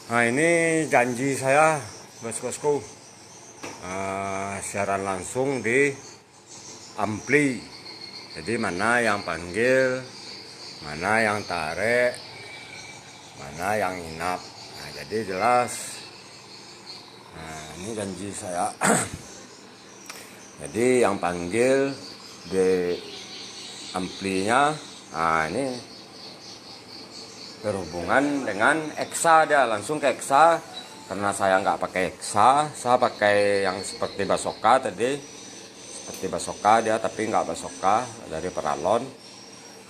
Nah, ini janji saya, bos-bosku, siaran langsung di ampli. Jadi mana yang panggil, mana yang tarik, mana yang inap. Nah, jadi jelas. Nah, ini janji saya. Jadi yang panggil di amplinya, nah ini berhubungan dengan eksa, dia langsung ke eksa. Karena saya nggak pakai eksa, saya pakai yang seperti basoka tadi, seperti basoka dia tapi nggak basoka, dari peralon.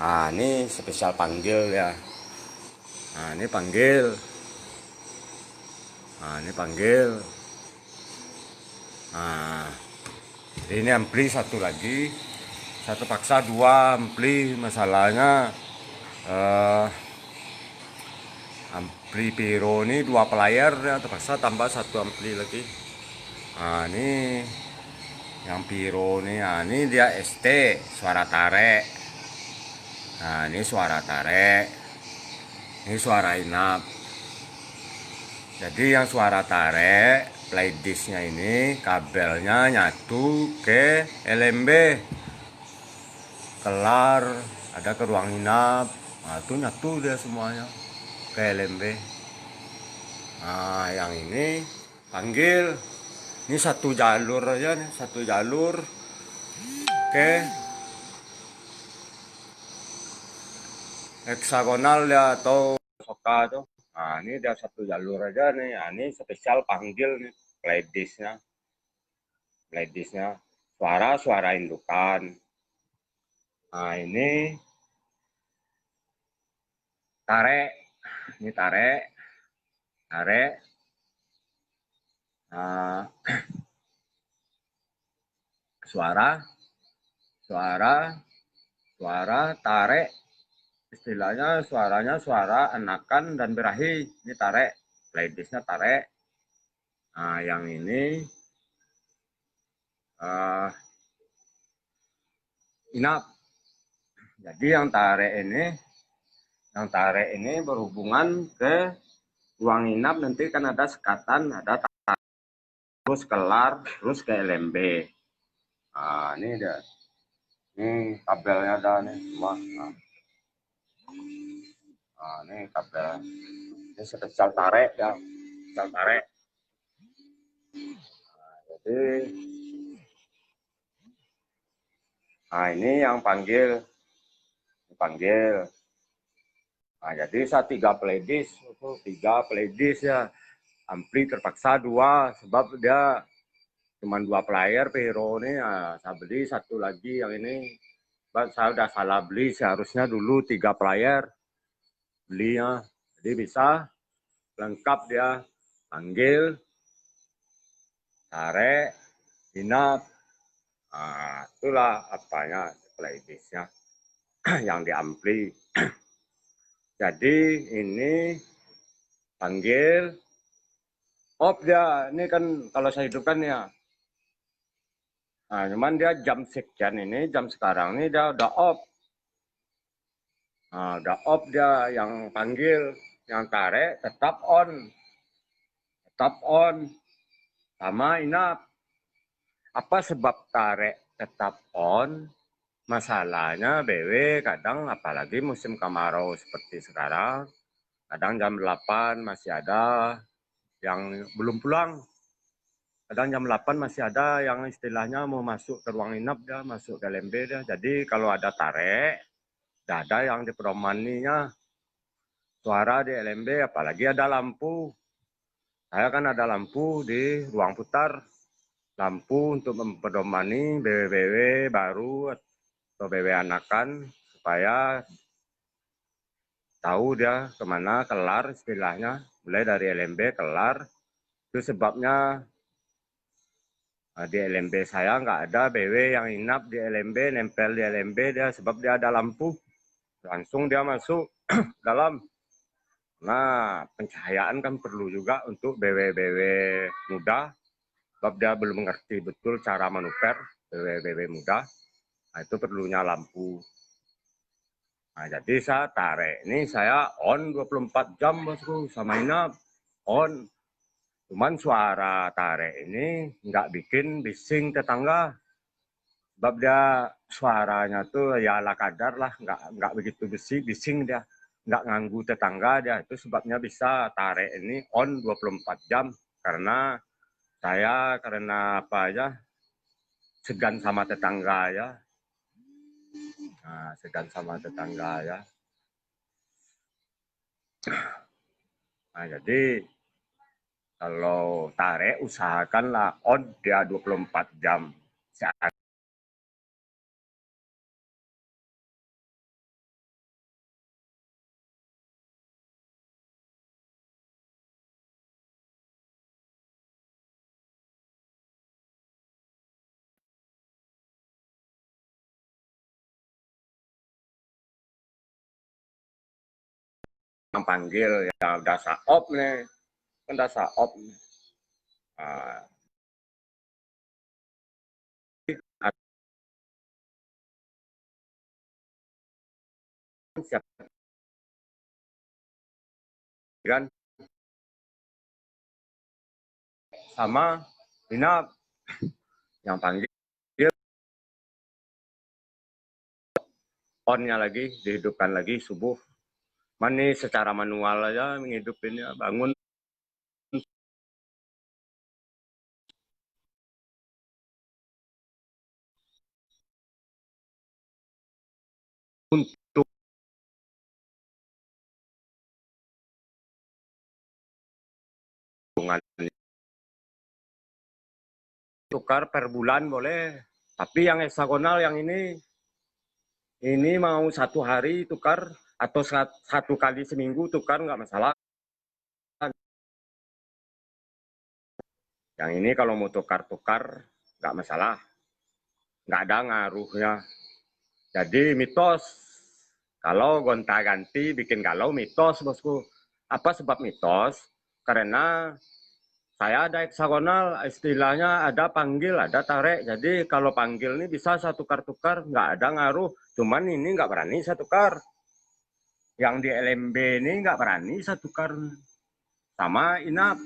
Nah, ini spesial panggil ya. Nah, ini panggil. Nah, ini panggil. Nah, ini ampli satu lagi. Satu paksa dua ampli. Masalahnya ampli Piro ini dua player ya, terpaksa tambah satu ampli lagi. Nah, ini yang Piro nih. Nah, ini dia ST, suara tarik. Nah, ini suara tarik. Ini suara inap. Jadi yang suara tarik, playdisnya ini kabelnya nyatu ke LMB. Kelar, ada ke ruang inap. Nah, itu nyatu dia semuanya ke LMB. Nah, yang ini panggil. Ini satu jalur aja nih, satu jalur ke heksagonal ya atau soka tuh. Nah, ini dia satu jalur aja nih. Nah, ini spesial panggil nih, playlistnya. Playlistnya suara indukan. Nah, ini tarik. Ini tarik. Tarik. Nah, suara, suara, tarik. Istilahnya suaranya suara enakan dan berahi. Ini tarik. Playlistnya tarik. Nah, yang ini inap. Jadi yang tarik ini berhubungan ke ruang inap, nanti kan ada sekatan, ada terus kelar, terus ke LMB. Nah, ini dia. Ini kabelnya ada nih semua. Nah, ini kabel. Ini spesial tarik ya. Spesial tarik. Nah, jadi, nah ini yang panggil. Dipanggil. Nah, jadi saya tiga playlist ya. Ampli terpaksa dua, sebab dia cuma dua player Hero ini. Nah, saya beli satu lagi yang ini. Saya udah salah beli, seharusnya dulu tiga player belinya. Jadi bisa lengkap dia, panggil, tarik, inap. Nah, itulah apanya playlistnya yang di ampli. Jadi ini panggil, off dia. Ini kan kalau saya hidupkan ya. Nah, cuman dia jam sekian ini, jam sekarang ini dia udah off. Nah, udah off dia. Yang panggil, yang tarik tetap on. Tetap on. Sama inap. Apa sebab tarik tetap on? Masalahnya BW kadang, apalagi musim kemarau seperti sekarang, kadang jam 8 masih ada yang belum pulang. Kadang jam 8 masih ada yang istilahnya mau masuk ke ruang inap, dia masuk ke LMB dia. Jadi kalau ada tarik, tidak ada yang di pedomaninya. Suara di LMB, apalagi ada lampu. Saya kan ada lampu di ruang putar. Lampu untuk mempedomani BW-BW baru atau BW anakan, supaya tahu dia kemana kelar istilahnya. Mulai dari LMB kelar. Itu sebabnya di LMB saya nggak ada BW yang inap di LMB, nempel di LMB dia, sebab dia ada lampu. Langsung dia masuk dalam. Nah, pencahayaan kan perlu juga untuk BW-BW muda, sebab dia belum mengerti betul cara manuver BW-BW muda. Nah, itu perlunya lampu. Nah, jadi saya tarik. Ini saya on 24 jam, bosku, sama inap. on. Cuman suara tarik ini nggak bikin bising tetangga. Sebab dia suaranya tuh ya ala kadar lah, nggak begitu bising dia. Nggak ganggu tetangga dia. Itu sebabnya bisa tarik ini on 24 jam. Karena karena apa aja, segan sama tetangga ya. Nah, segan sama tetangga ya. Nah, jadi kalau tarik usahakanlah on dia 24 jam. Saat panggil yang udah saop nih, kan udah saop. Nah, siap kan sama Inap yang panggil onnya lagi, dihidupkan lagi subuh. Mani secara manual aja menghidupinnya, bangun untuk tukar per bulan boleh, tapi yang heksagonal yang ini mau 1 hari tukar atau 1 kali seminggu tukar nggak masalah. Yang ini kalau mau tukar-tukar nggak masalah, nggak ada ngaruhnya. Jadi mitos, kalau gonta-ganti bikin galau mitos bosku. Apa sebab mitos? Karena saya ada heksagonal, istilahnya ada panggil, ada tarik. Jadi kalau panggil ini bisa saya tukar-tukar, nggak ada ngaruh. Cuman ini nggak berani saya tukar. Yang di LMB ini nggak berani saya tukar. Sama Inap.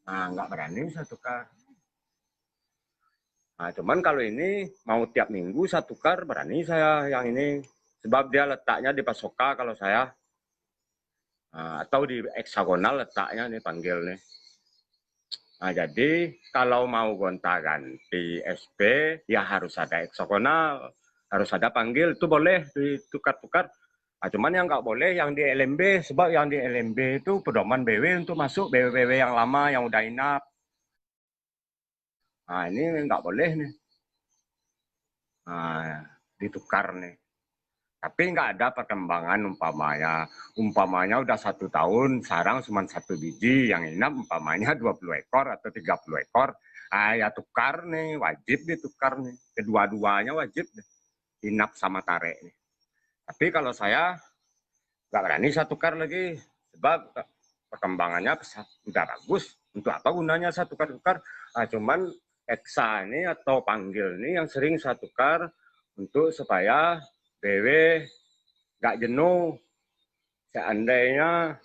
Nah, nggak berani saya tukar. Nah, cuman kalau ini mau tiap minggu saya tukar, berani saya yang ini. Sebab dia letaknya di Pasoka kalau saya. Nah, atau di heksagonal letaknya nih panggil nih. Nah, jadi kalau mau gonta-ganti SP, ya harus ada heksagonal. Harus ada panggil, itu boleh ditukar-tukar. Nah, cuman yang nggak boleh yang di LMB, sebab yang di LMB itu pedoman BW untuk masuk BW-BW yang lama, yang udah inap. Nah, ini nggak boleh nih. Nah, ditukar nih. Tapi nggak ada perkembangan umpamanya udah 1 tahun, sarang cuma 1 biji, yang inap umpamanya 20 ekor atau 30 ekor, ya tukar nih, wajib ditukar nih, kedua-duanya wajib nih, inap sama tarik nih. Tapi kalau saya nggak berani saya tukar lagi, sebab perkembangannya udah bagus, untuk apa gunanya saya tukar-tukar, cuman eksa ini atau panggil ini yang sering saya tukar untuk supaya BW nggak jenuh. Seandainya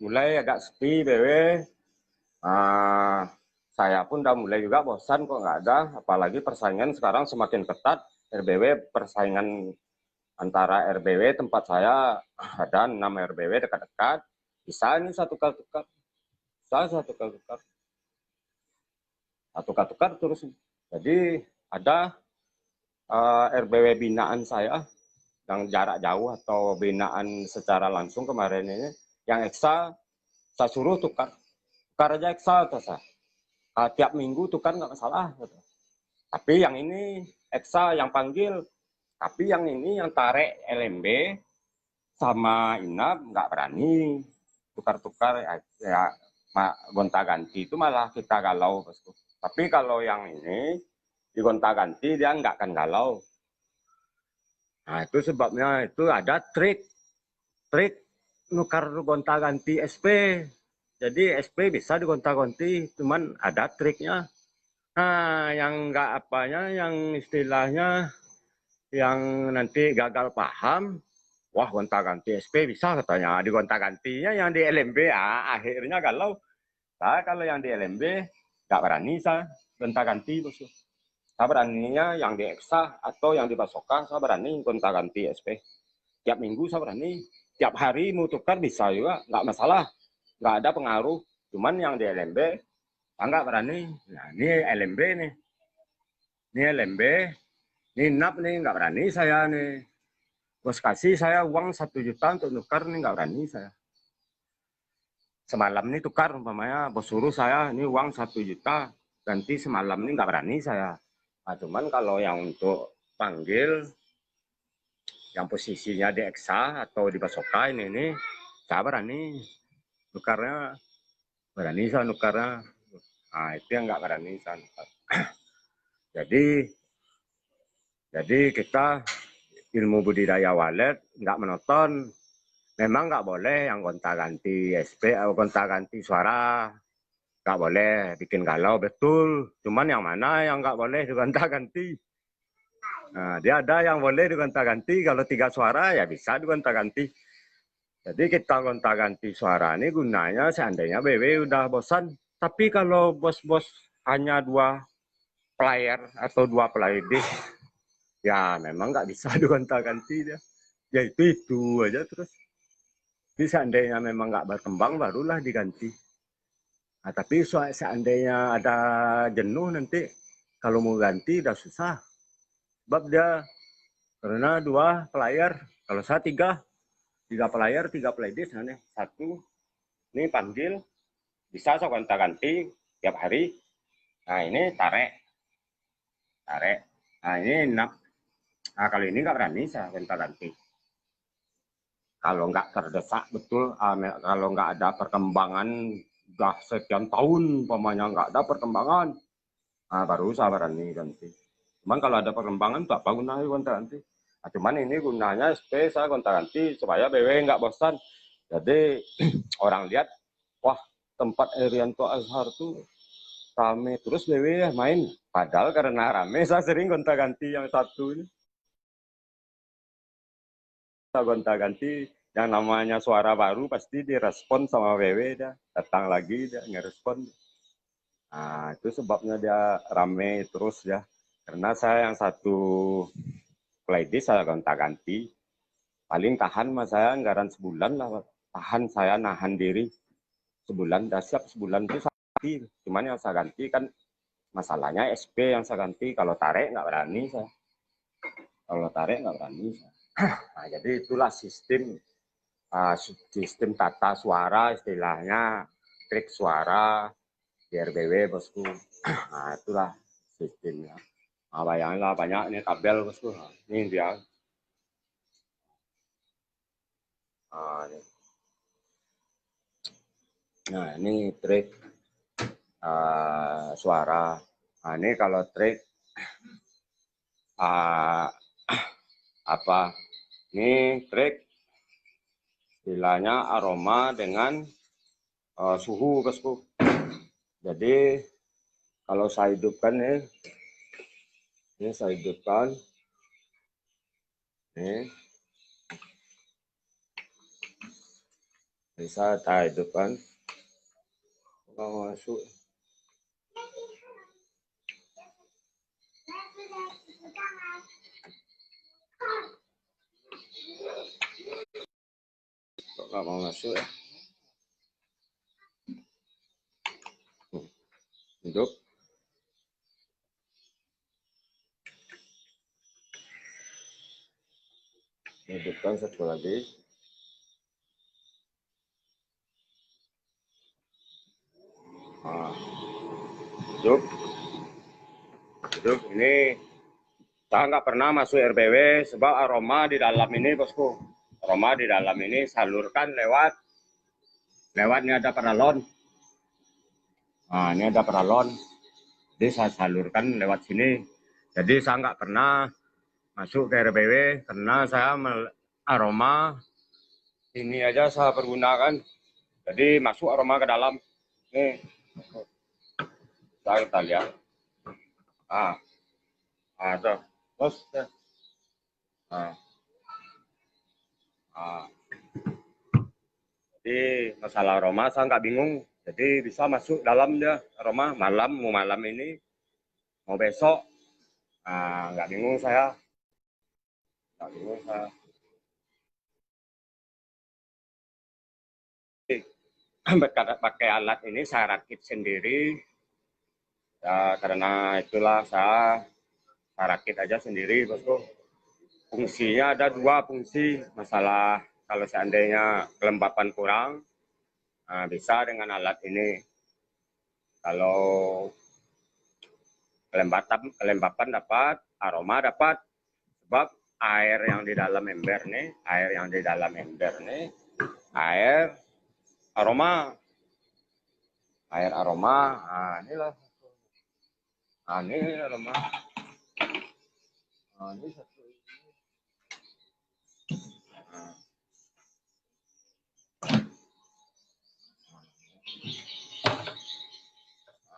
mulai agak sepi BW, saya pun udah mulai juga bosan kok nggak ada. Apalagi persaingan sekarang semakin ketat. RBW persaingan antara RBW tempat saya ada 6 RBW dekat-dekat. Bisa ini satu kali tukar, bisa satu kali tukar, satu kali tukar terus. Jadi ada RBW binaan saya yang jarak jauh atau binaan secara langsung kemarin ini, yang eksa saya suruh tukar aja eksa atau saya tiap minggu tukar nggak masalah. Tapi yang ini eksa yang panggil, tapi yang ini yang tarik LMB sama Inap nggak berani tukar-tukar, ya gonta-ganti itu malah kita galau bosku. Tapi kalau yang ini digonta-ganti dia nggak akan galau. Nah, itu sebabnya itu ada trik nukar gonta-ganti SP. Jadi SP bisa digonta-ganti, cuman ada triknya. Nah, yang nggak apanya, yang istilahnya yang nanti gagal paham, wah gonta-ganti SP bisa katanya, di gonta-gantinya yang di LMB akhirnya galau. Nah, kalau yang di LMB nggak berani saya gonta-ganti bosku. Saya beraninya yang di Eksa atau yang di Basoka, saya berani gonta-ganti SP. Tiap minggu saya berani, tiap hari mau tukar bisa juga, nggak masalah, nggak ada pengaruh. Cuman yang di LMB saya nggak berani. Nah ini LMB nih, ini LMB, ini NAP nih nggak berani saya nih. Bos kasih saya uang 1 juta untuk tukar nih nggak berani saya. Semalam ini tukar umpamanya bos suruh saya ini uang 1 juta ganti semalam ini nggak berani saya. Nah, cuman kalau yang untuk panggil yang posisinya di Eksa atau di Basoka ini saya berani nukarnya, berani saya nukarnya. Nah itu yang nggak berani saya nukar. jadi kita ilmu budidaya walet nggak menonton, memang nggak boleh yang gonta-ganti SP atau gonta-ganti suara, nggak boleh bikin galau betul. Cuman yang mana yang nggak boleh digonta-ganti? Nah, dia ada yang boleh digonta-ganti, kalau 3 suara ya bisa digonta-ganti. Jadi kita gonta-ganti suara ini gunanya seandainya BW udah bosan. Tapi kalau bos-bos hanya 2 player atau 2 playlist, ya memang nggak bisa digonta-ganti dia. Ya itu aja terus. Jadi seandainya memang nggak berkembang barulah diganti. Nah, tapi seandainya ada jenuh nanti kalau mau ganti udah susah. Sebab dia karena 2 player, kalau saya 3 player, 3 playlist, nah, satu ini panggil bisa saya gonta-ganti tiap hari. Nah ini tarik. Nah ini enak. Nah kalau ini nggak berani saya gonta-ganti. Kalau nggak terdesak betul, kalau nggak ada perkembangan, udah sekian tahun, umpamanya nggak ada perkembangan, nah baru saya berani ganti. Cuman kalau ada perkembangan, tak apa gunanya gonta-ganti. Nah, cuman ini gunanya SP saya gonta-ganti supaya BW nggak bosan. Jadi orang lihat, wah tempat Erianto Azhar tuh rame terus BW main. Padahal karena rame saya sering gonta-ganti yang satu ini. Saya gonta-ganti yang namanya suara baru pasti direspon sama BW, dia datang lagi dia ngerespon. Nah itu sebabnya dia rame terus ya. Karena saya yang satu playlist saya gonta-ganti. Paling tahan mas saya anggaran sebulan lah. Tahan saya nahan diri sebulan, dah siap sebulan itu saya ganti. Cuman yang saya ganti kan masalahnya SP yang saya ganti. Kalau tarik nggak berani saya. Kalau tarik nggak berani saya. Nah jadi itulah sistem tata suara istilahnya, trik suara di RBW bosku. Nah itulah sistemnya. Nah, bayangin banyak ini tabel bosku. Ini dia. Nah ini trik suara. Nah ini kalau trik apa? Ini trik istilahnya aroma dengan suhu bosku. Jadi kalau saya hidupkan ini saya hidupkan, ini bisa saya hidupkan, masuk. Kok nggak mau masuk ya? Hidup. Hidupkan satu lagi. Nah, hidup. Ini saya nggak pernah masuk RBW sebab aroma di dalam ini bosku. Aroma di dalam ini salurkan lewatnya ada paralon. Nah ini ada paralon. Jadi saya salurkan lewat sini. Jadi saya nggak pernah masuk ke RBW karena saya aroma ini aja saya pergunakan. Jadi masuk aroma ke dalam. Nih, kita lihat. Tuh. Terus, nah, Nah, jadi masalah aroma saya nggak bingung. Jadi bisa masuk dalam dia aroma malam, mau malam ini, mau besok. Nah, nggak bingung saya. Nggak bingung saya. Pakai alat ini saya rakit sendiri. Ya, karena itulah saya rakit aja sendiri, bosku. Fungsinya ada dua fungsi. Masalah kalau seandainya kelembapan kurang, nah, bisa dengan alat ini. Kalau kelembapan dapat, aroma dapat. Sebab air yang di dalam ember nih, air aroma, nah inilah, nah ini aroma, nah ini satu, nah,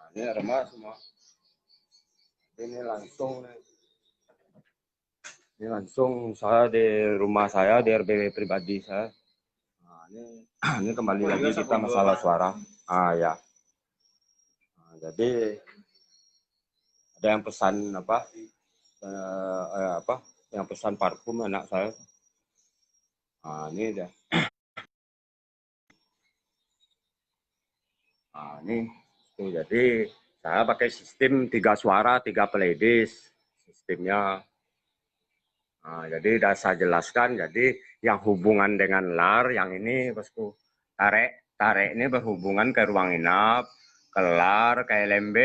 ini aroma semua, ini langsung saya di rumah saya, di RBW pribadi saya. Nah, ini kembali lagi kita masalah suara. Ya. Nah, jadi ada yang pesan apa? Yang pesan parfum anak saya. Nah, ini dia. Nah, ini tuh, jadi saya pakai sistem 3 suara, 3 playlist sistemnya. Nah, jadi sudah saya jelaskan. Jadi yang hubungan dengan lar, yang ini bosku, tarik ini berhubungan ke ruang inap, ke lar, ke LMB.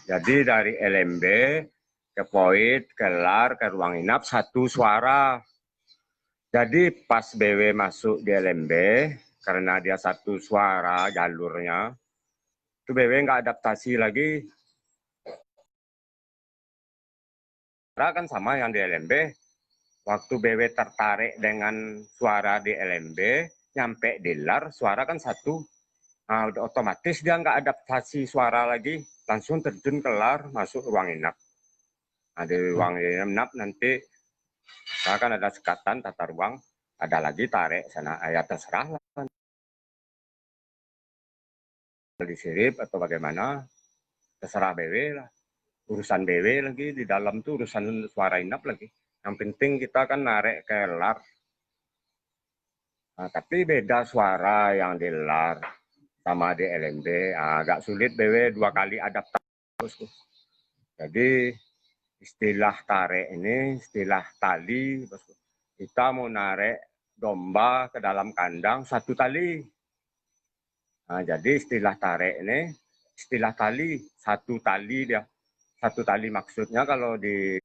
Jadi dari LMB ke poid, ke lar, ke ruang inap satu suara. Jadi pas BW masuk di LMB, karena dia satu suara jalurnya, itu BW nggak adaptasi lagi. Suara kan sama yang di LMB. Waktu BW tertarik dengan suara di LMB, nyampe di lar, suara kan satu. Nah, udah otomatis dia nggak adaptasi suara lagi, langsung terjun ke lar, masuk ruang inap. Nah, di ruang inap nanti kan ada sekatan tata ruang, ada lagi tarik sana, ya terserah lah. Disirip atau bagaimana, terserah BW lah. Urusan BW lagi, di dalam tuh urusan suara inap lagi. Yang penting kita kan narik ke lar. Nah, tapi beda suara yang di lar sama di LMB, agak sulit BW 2 kali adaptasi. Jadi istilah tarik ini, istilah tali, kita mau narik domba ke dalam kandang satu tali. Nah, jadi istilah tarik ini, istilah tali, satu tali dia. Satu tali maksudnya kalau di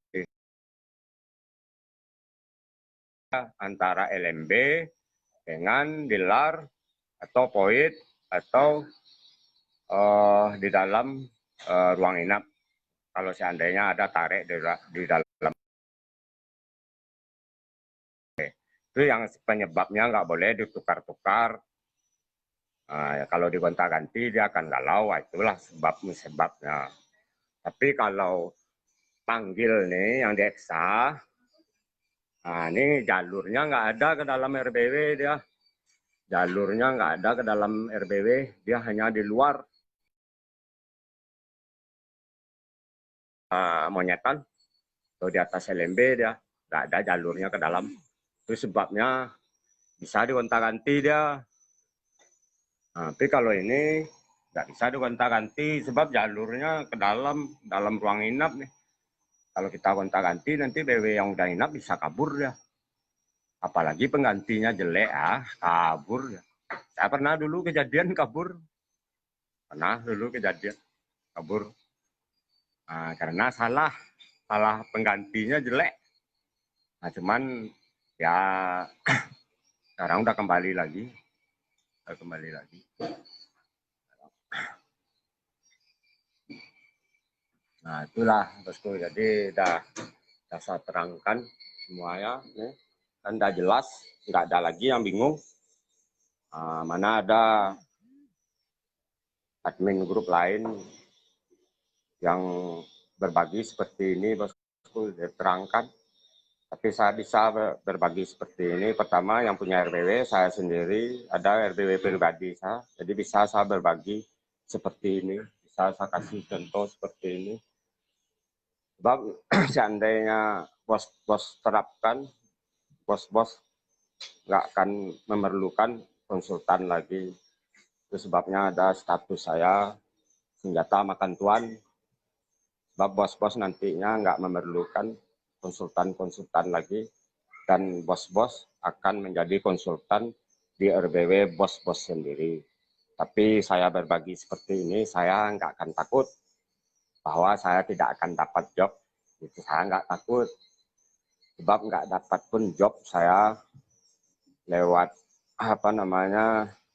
antara LMB dengan dilar atau poid atau di dalam ruang inap. Kalau seandainya ada tarik di dalam, itu yang penyebabnya nggak boleh ditukar-tukar. Ya, kalau digonta-ganti dia akan galau, itulah sebabnya. Tapi kalau panggil nih yang dieksa, nah ini jalurnya nggak ada ke dalam RBW dia. Jalurnya nggak ada ke dalam RBW, dia hanya di luar. Monyetan atau di atas LMB dia, nggak ada jalurnya ke dalam. Itu sebabnya bisa digonta-ganti dia. Nah, tapi kalau ini nggak bisa digonta-ganti sebab jalurnya ke dalam ruang inap nih. Kalau kita gonta-ganti nanti BW yang udah inap bisa kabur ya. Apalagi penggantinya jelek, kabur ya. Saya pernah dulu kejadian kabur. Pernah dulu kejadian kabur. Nah, karena salah penggantinya jelek. Nah, cuman ya sekarang udah kembali lagi. Nah, itulah bosku. Jadi udah saya terangkan semuanya. Nih. Kan udah jelas, nggak ada lagi yang bingung. Mana ada admin grup lain yang berbagi seperti ini, bosku, diterangkan. Tapi saya bisa berbagi seperti ini. Pertama yang punya RBW saya sendiri, ada RBW pribadi saya. Jadi bisa saya berbagi seperti ini. Bisa saya kasih contoh seperti ini. Sebab seandainya bos-bos terapkan, bos-bos nggak akan memerlukan konsultan lagi. Itu sebabnya ada status saya senjata makan tuan. Sebab bos-bos nantinya nggak memerlukan konsultan-konsultan lagi. Dan bos-bos akan menjadi konsultan di RBW bos-bos sendiri. Tapi saya berbagi seperti ini, saya nggak akan takut bahwa saya tidak akan dapat job. Itu saya nggak takut. Sebab nggak dapat pun job saya lewat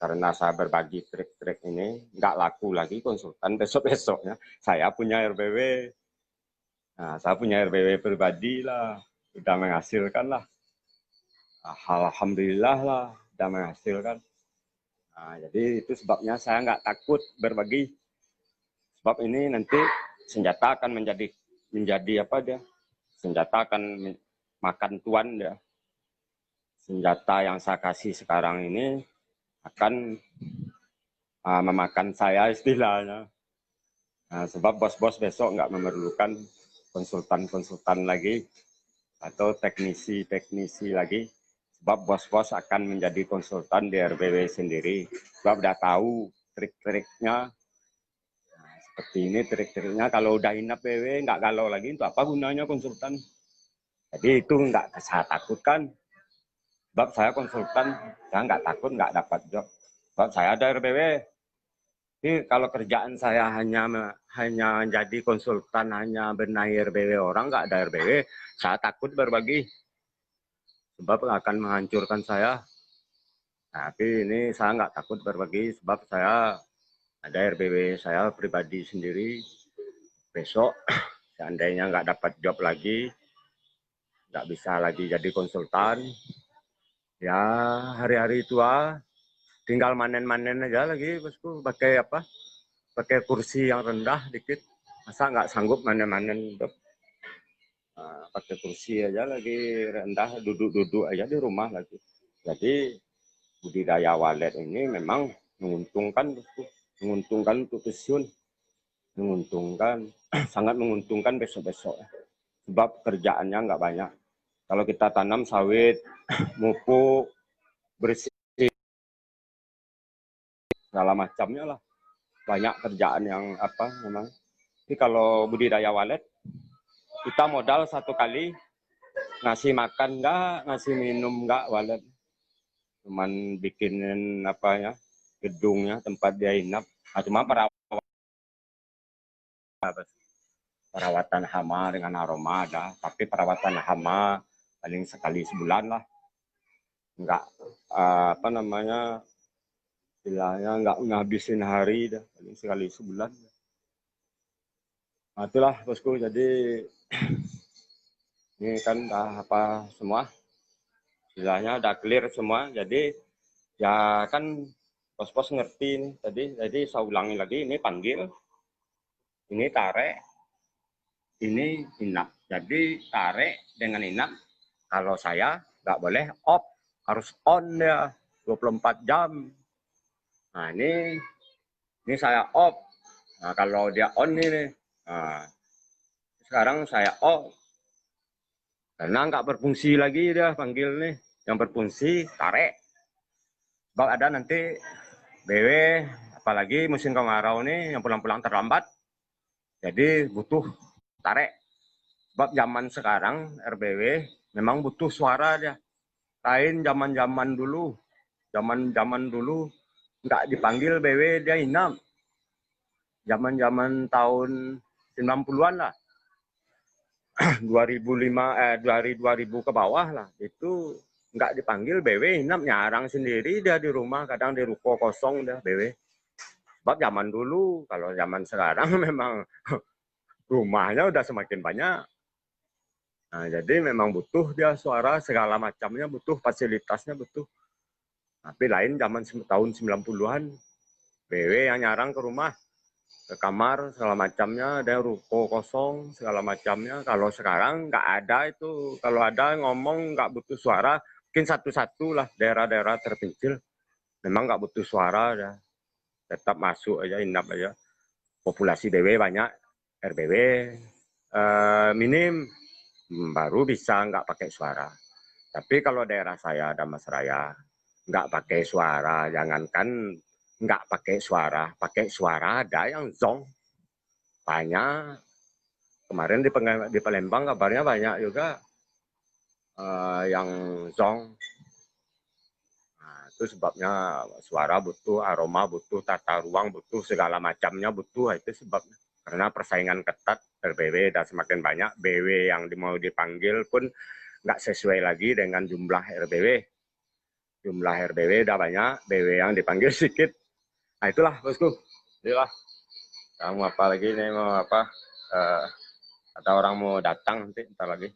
karena saya berbagi trik-trik ini, nggak laku lagi konsultan besok-besoknya. Saya punya RBW. Nah, saya punya RBW pribadi lah. Sudah menghasilkan lah. Alhamdulillah lah, sudah menghasilkan. Nah, jadi itu sebabnya saya nggak takut berbagi. Sebab ini nanti senjata akan menjadi apa dia? Senjata akan makan tuan dia. Senjata yang saya kasih sekarang ini akan memakan saya istilahnya. Nah, sebab bos-bos besok nggak memerlukan konsultan-konsultan lagi atau teknisi-teknisi lagi. Sebab bos-bos akan menjadi konsultan di RBW sendiri. Sebab udah tahu trik-triknya. Nah, seperti ini trik-triknya. Kalau udah inap BW, nggak galau lagi. Untuk apa gunanya konsultan? Jadi itu nggak saya takutkan. Sebab saya konsultan, saya nggak takut, nggak dapat job. Sebab saya ada RBW. Jadi kalau kerjaan saya hanya jadi konsultan, hanya benahi RBW orang, nggak ada RBW, saya takut berbagi. Sebab akan menghancurkan saya. Tapi ini saya nggak takut berbagi, sebab saya ada RBW saya pribadi sendiri. Besok seandainya nggak dapat job lagi, nggak bisa lagi jadi konsultan, ya hari-hari tua tinggal manen-manen aja lagi, bosku. Pakai kursi yang rendah dikit. Masa nggak sanggup manen-manen, pakai kursi aja lagi rendah, duduk-duduk aja di rumah lagi. Jadi budidaya walet ini memang menguntungkan, bosku. Menguntungkan untuk pensiun, menguntungkan, sangat menguntungkan besok-besok. Sebab kerjaannya nggak banyak. Kalau kita tanam sawit, mupuk, bersih, segala macamnya lah. Banyak kerjaan yang memang. Tapi kalau budidaya walet, kita modal satu kali, ngasih makan enggak, ngasih minum enggak walet. Cuman bikinin gedungnya, tempat dia inap. Nah, cuma perawatan hama dengan aroma ada, tapi perawatan hama paling sekali sebulan lah. Enggak istilahnya nggak ngabisin hari dah, paling sekali sebulan. Nah, itulah bosku. Jadi ini kan semua istilahnya udah clear semua. Jadi ya kan bos-bos ngerti nih tadi. Jadi saya ulangi lagi, ini panggil, ini tarik, ini inap. Jadi tarik dengan inap, kalau saya nggak boleh off, harus on ya 24 jam. Nah ini saya off. Nah, kalau dia on ini, nah, sekarang saya off. Karena nggak berfungsi lagi dia panggil nih. Yang berfungsi tarik. Sebab ada nanti BW, apalagi musim kemarau nih yang pulang-pulang terlambat. Jadi butuh tarik. Sebab zaman sekarang RBW memang butuh suara dia. Lain zaman-zaman dulu. Zaman-zaman dulu nggak dipanggil BW dia inap. Zaman-zaman tahun 90-an lah. 2000 ke bawah lah, itu nggak dipanggil BW inap, nyarang sendiri dia di rumah, kadang di ruko kosong dah BW. Sebab zaman dulu, kalau zaman sekarang memang rumahnya udah semakin banyak. Nah, jadi memang butuh dia suara segala macamnya, butuh fasilitasnya, butuh. Tapi lain zaman tahun 90-an, BW yang nyarang ke rumah. ke kamar segala macamnya, ada ruko kosong segala macamnya. Kalau sekarang nggak ada itu, kalau ada ngomong nggak butuh suara, mungkin satu-satu lah daerah-daerah terpencil, memang nggak butuh suara, ya. Tetap masuk aja, inap aja. Populasi DW banyak, RBW minim, baru bisa nggak pakai suara. Tapi kalau daerah saya ada Mas Raya, nggak pakai suara, jangankan nggak pakai suara ada yang zong. Banyak. Kemarin di Palembang kabarnya banyak juga yang zong. Nah, itu sebabnya suara butuh, aroma butuh, tata ruang butuh, segala macamnya butuh. Itu sebabnya. Karena persaingan ketat, RBW dan semakin banyak, BW yang mau dipanggil pun nggak sesuai lagi dengan jumlah RBW. Jumlah RBW udah banyak, BW yang dipanggil sedikit. Nah itulah bosku. Itulah. Kamu apa lagi nih, mau apa? Ada orang mau datang nanti, ntar lagi.